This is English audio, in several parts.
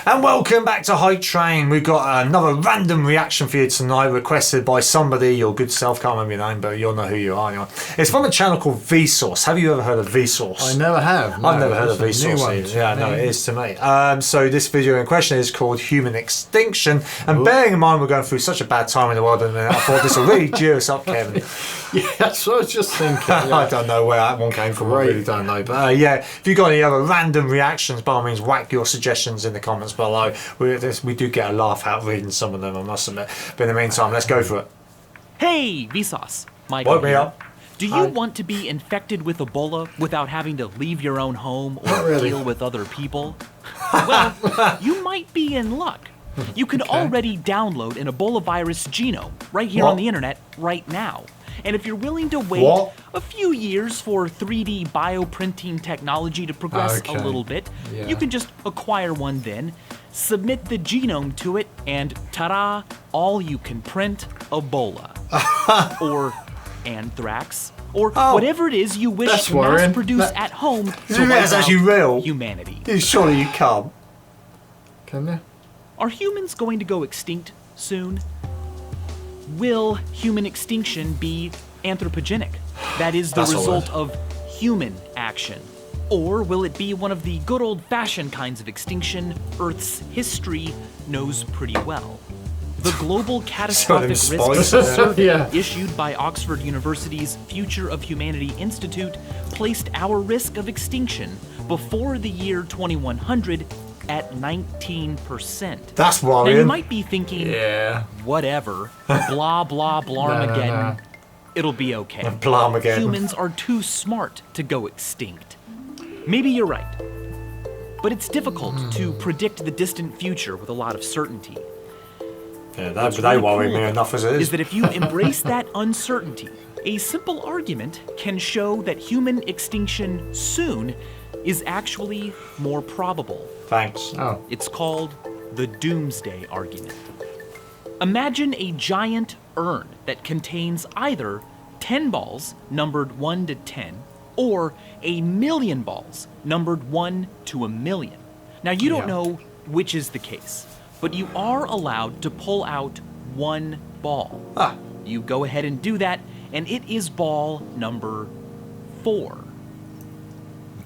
And welcome back to HypeTrain. We've got another random reaction for you tonight, requested by somebody, your good self, can't remember your name, but you'll know who you are. It's from a channel called Vsauce. Have you ever heard of Vsauce? I never have. No, I've never heard of Vsauce. Yeah, no, it is to me. So this video in question is called Human Extinction. And bearing in mind we're going through such a bad time in the world, and I thought this will really cheer us up, Kevin. Yeah, that's what I was just thinking. Yeah. I don't know where that one came from. I really don't know. But yeah, if you've got any other random reactions, by all means, whack your suggestions in the comments below. We do get a laugh out reading some of them, I must admit. But in the meantime, let's go for it. Hey, Vsauce. Michael Woke me up. Do you want to be infected with Ebola without having to leave your own home or deal with other people? Well, you might be in luck. You can already download an Ebola virus genome right here on the internet right now. And if you're willing to wait a few years for 3D bioprinting technology to progress a little bit, you can just acquire one then, submit the genome to it, and ta-da, all you can print Ebola. Or anthrax. Or whatever it is you wish to mass produce at home to wipe out actually real? humanity. Surely you can't. Can you? Are humans going to go extinct soon? Will human extinction be anthropogenic? That is the result of human action. Or will it be one of the good old-fashioned kinds of extinction Earth's history knows pretty well? The Global Catastrophic Risk Survey issued by Oxford University's Future of Humanity Institute placed our risk of extinction before the year 2100 at 19%. That's worrying. Now you might be thinking, whatever, blah blah blarmageddon, it'll be okay. Blarmageddon. Humans are too smart to go extinct. Maybe you're right, but it's difficult to predict the distant future with a lot of certainty. Yeah, they worry me enough as it is that if you embrace that uncertainty, a simple argument can show that human extinction soon is actually more probable. Thanks. It's called the Doomsday Argument. Imagine a giant urn that contains either 10 balls numbered 1 to 10 or 1,000,000 balls numbered 1 to 1,000,000. Now you don't know which is the case, but you are allowed to pull out one ball. You go ahead and do that, and it is ball number 4.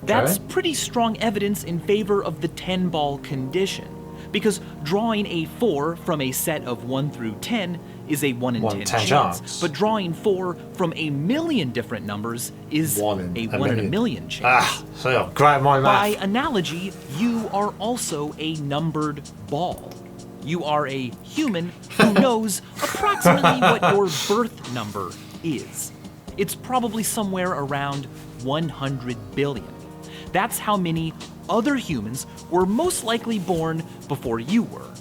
That's pretty strong evidence in favor of the 10-ball condition, because drawing a 4 from a set of 1 through 10 is a 1 in 10 chance, but drawing 4 from 1,000,000 different numbers is a 1 in 1,000,000 chance. So great, my math. By analogy, you are also a numbered ball. You are a human who knows approximately what your birth number is. It's probably somewhere around 100 billion. That's how many other humans were most likely born before you were.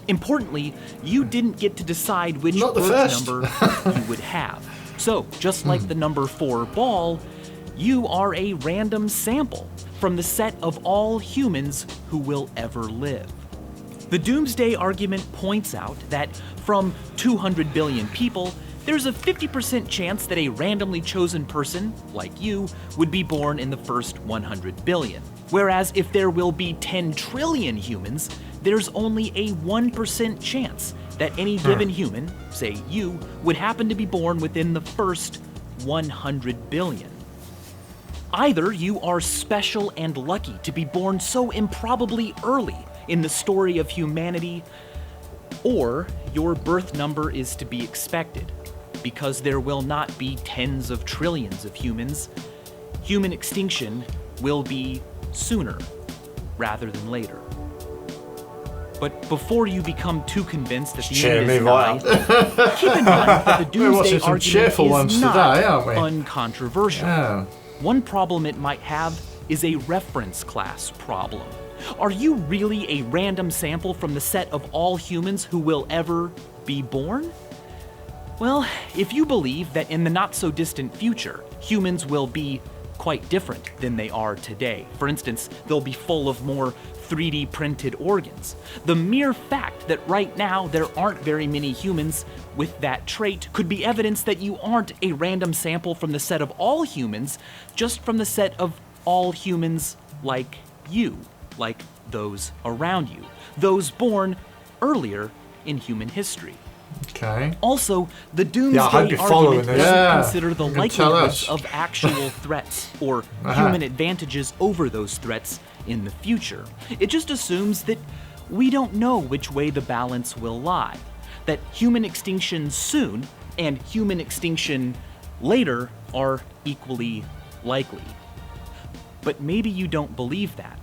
Importantly, you didn't get to decide which birth number you would have. So, just like the number 4 ball, you are a random sample from the set of all humans who will ever live. The Doomsday Argument points out that from 200 billion people, there's a 50% chance that a randomly chosen person, like you, would be born in the first 100 billion. Whereas if there will be 10 trillion humans, there's only a 1% chance that any given human, say you, would happen to be born within the first 100 billion. Either you are special and lucky to be born so improbably early in the story of humanity, or your birth number is to be expected. Because there will not be tens of trillions of humans, human extinction will be sooner rather than later. But before you become too convinced that the end is nigh, keep in mind that the Doomsday Argument is not uncontroversial. One problem it might have is a reference class problem. Are you really a random sample from the set of all humans who will ever be born? Well, if you believe that in the not-so-distant future, humans will be quite different than they are today. For instance, they'll be full of more 3D printed organs. The mere fact that right now there aren't very many humans with that trait could be evidence that you aren't a random sample from the set of all humans, just from the set of all humans like you, like those around you, those born earlier in human history. Okay. Also, the Doomsday I hope you're following Argument this. doesn't Yeah, consider the you can tell likelihoods us. of actual threats or human advantages over those threats in the future. It just assumes that we don't know which way the balance will lie, that human extinction soon and human extinction later are equally likely. But maybe you don't believe that.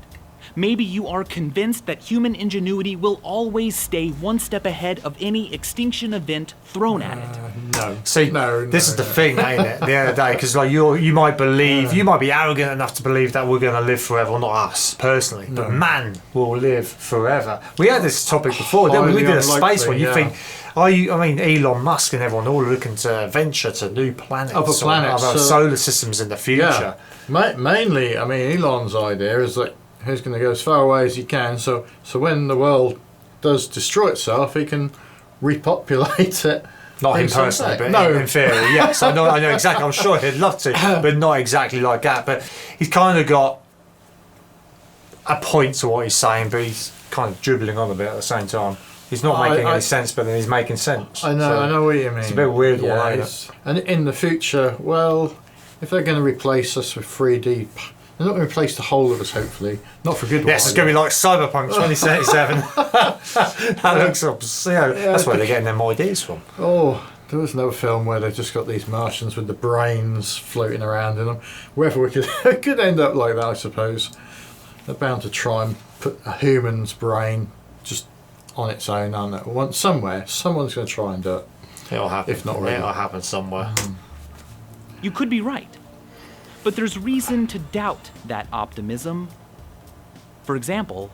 Maybe you are convinced that human ingenuity will always stay one step ahead of any extinction event thrown at it. No. See, this is the thing, ain't it? At the end of the day, because like you might believe, you might be arrogant enough to believe that we're going to live forever. Well, not us personally, but man will live forever. We had this topic before, didn't we? We did a space one. You think? I mean, Elon Musk and everyone all looking to venture to new planets, Other planets, other solar systems in the future. Mainly, I mean, Elon's idea is that he's going to go as far away as he can, so when the world does destroy itself, he can repopulate it. Not him personally, but no. in theory, yes. I know exactly. I'm sure he'd love to, but not exactly like that. But he's kind of got a point to what he's saying, but he's kind of dribbling on a bit at the same time. He's not making any sense, but then he's making sense. I know what you mean. It's a bit weird one, ain't it? And in the future, well, if they're going to replace us with 3D, they're not going to replace the whole of us, hopefully. Not for good. Yes, it's going to be like Cyberpunk 2077. That looks absurd. That's where they're getting them ideas from. Oh, there was another film where they've just got these Martians with the brains floating around in them. Whether we could end up like that, I suppose. They're bound to try and put a human's brain just on its own, aren't they? Someone's going to try and do it. It'll happen. If not already. It'll happen somewhere. You could be right, but there's reason to doubt that optimism. For example,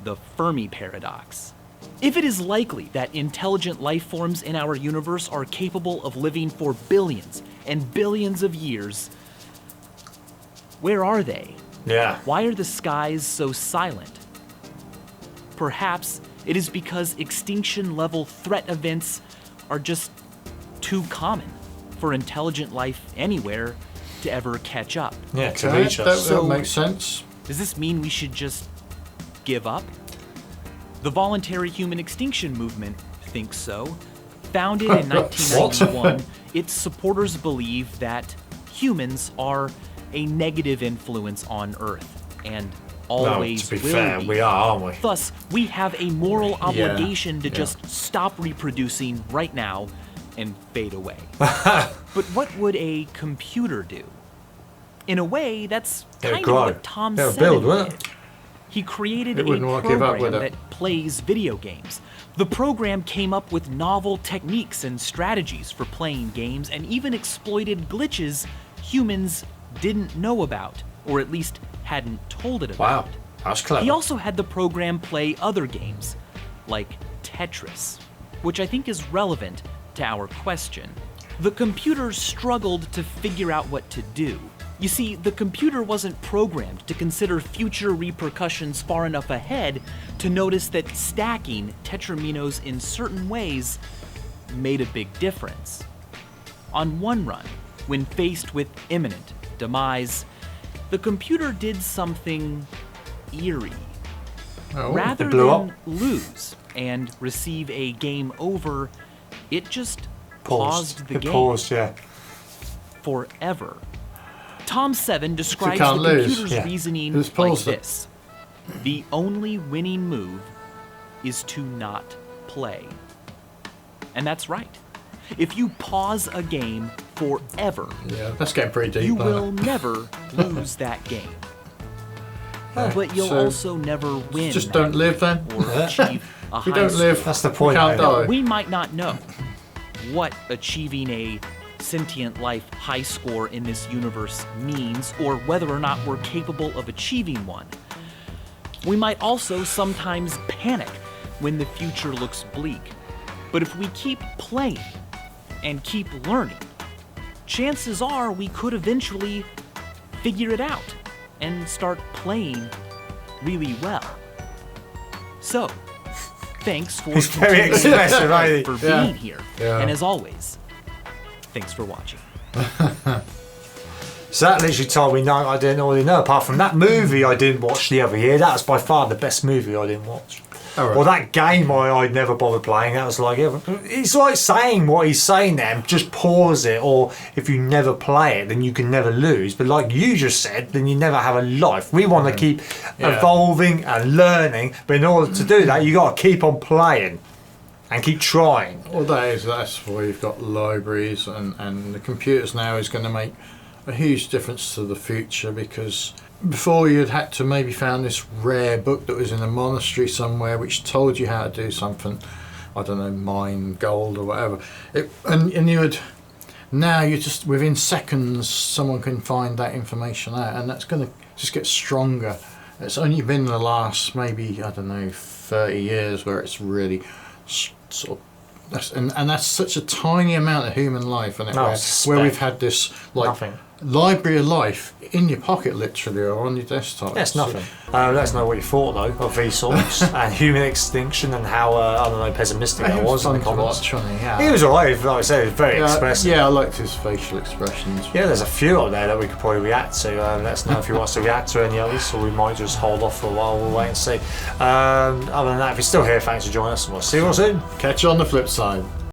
the Fermi paradox. If it is likely that intelligent life forms in our universe are capable of living for billions and billions of years, where are they? Yeah. Why are the skies so silent? Perhaps it is because extinction-level threat events are just too common for intelligent life anywhere to ever catch up. Yeah, to reach us. That makes sense. Does this mean we should just give up? The voluntary human extinction movement thinks so. Founded in 1991, its supporters believe that humans are a negative influence on Earth and always to be will fair, be. we are, aren't we? Thus, we have a moral obligation to just stop reproducing right now and fade away. But what would a computer do? In a way, that's kind of what Tom Seven did. He created a program that plays video games. The program came up with novel techniques and strategies for playing games and even exploited glitches humans didn't know about, or at least hadn't told it about. Wow, that's clever. He also had the program play other games, like Tetris, which I think is relevant to our question. The computer struggled to figure out what to do. You see, the computer wasn't programmed to consider future repercussions far enough ahead to notice that stacking tetraminos in certain ways made a big difference. On one run, when faced with imminent demise, the computer did something eerie. Rather than lose and receive a game over, it just paused the game. Paused, yeah. Forever. Tom Seven describes the computer's reasoning like this. The only winning move is to not play. And that's right. If you pause a game forever, that's getting pretty deep. You will never lose that game. But you'll also never win. Just don't live then. Or achieve a high we don't live. That's the point. We can't die. We might not know what achieving a sentient life high score in this universe means, or whether or not we're capable of achieving one. We might also sometimes panic when the future looks bleak. But if we keep playing and keep learning, chances are we could eventually figure it out and start playing really well. So, thanks for being here. And as always, thanks for watching. So that literally told me no, I didn't already know. Apart from that movie I didn't watch the other year, that was by far the best movie I didn't watch. Oh, right. Or that game I'd never bothered playing. That was like, it's like saying what he's saying there. Just pause it, or if you never play it, then you can never lose. But like you just said, then you never have a life. We want to keep evolving and learning, but in order to do that, you got to keep on playing and keep trying. Well, that's why you've got libraries, and the computers now is going to make a huge difference to the future, because before you'd had to maybe found this rare book that was in a monastery somewhere which told you how to do something, I don't know, mine gold or whatever. Now you just, within seconds, someone can find that information out, and that's going to just get stronger. It's only been the last maybe, I don't know, 30 years where it's really sort of, and that's such a tiny amount of human life, and where we've had this like nothing. Library of life in your pocket, literally, or on your desktop. That's nothing. Let us know what you thought though of Vsauce and human extinction, and how I don't know, pessimistic I was in the comments. He was alright, like I said, he was very expressive. Yeah, I liked his facial expressions. Yeah, there's a few out there that we could probably react to. Let us know if you want us to react to any others, or we might just hold off for a while. We'll wait and see. Other than that, if you're still here, thanks for joining us, and we'll see you all soon. Catch you on the flip side.